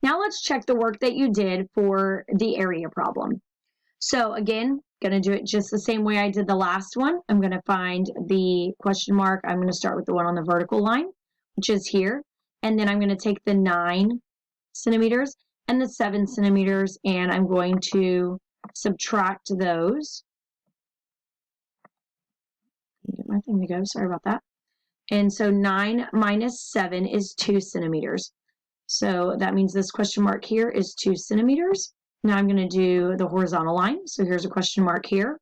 Now let's check the work that you did for the area problem. So again, going to do it just the same way I did the last one. I'm going to find the question mark. I'm going to start with the one on the vertical line, which is here. And then I'm going to take the 9 centimeters and the 7 centimeters, and I'm going to subtract those. Get my thing to go. Sorry about that. And so 9 minus 7 is 2 centimeters. So that means this question mark here is 2 centimeters. Now I'm going to do the horizontal line. So here's a question mark here.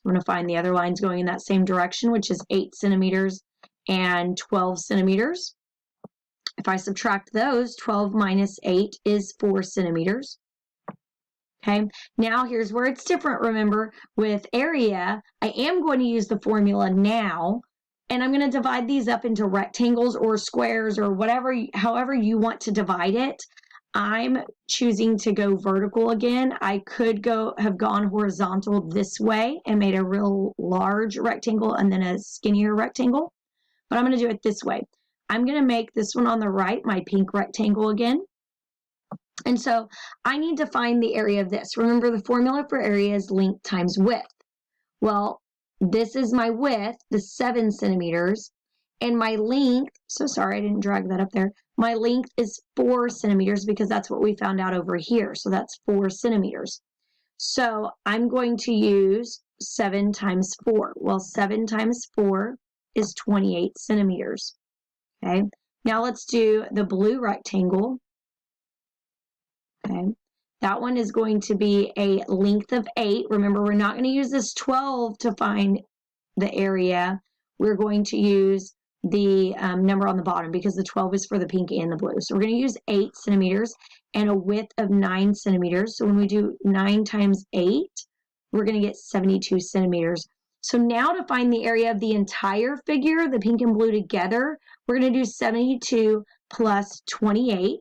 I'm going to find the other lines going in that same direction, which is 8 centimeters and 12 centimeters. If I subtract those, 12 minus 8 is 4 centimeters. Okay, now here's where it's different. Remember, with area, I am going to use the formula now, and I'm going to divide these up into rectangles or squares or whatever, however you want to divide it. I'm choosing to go vertical again. I could have gone horizontal this way and made a real large rectangle and then a skinnier rectangle, but I'm going to do it this way. I'm going to make this one on the right my pink rectangle again. And so I need to find the area of this. Remember, the formula for area is length times width. Well, this is my width, the 7 centimeters, and my length, so sorry, I didn't drag that up there. My length is 4 centimeters because that's what we found out over here. So that's 4 centimeters. So I'm going to use 7 times 4. Well, 7 times 4 is 28 centimeters. Okay, now let's do the blue rectangle. Okay, that one is going to be a length of 8. Remember, we're not going to use this 12 to find the area. We're going to use the number on the bottom because the 12 is for the pink and the blue. So we're going to use 8 centimeters and a width of 9 centimeters. So when we do 9 times 8, we're going to get 72 centimeters. So now to find the area of the entire figure, the pink and blue together, we're going to do 72 plus 28.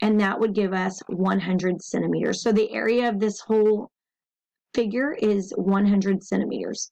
And that would give us 100 centimeters. So the area of this whole figure is 100 centimeters.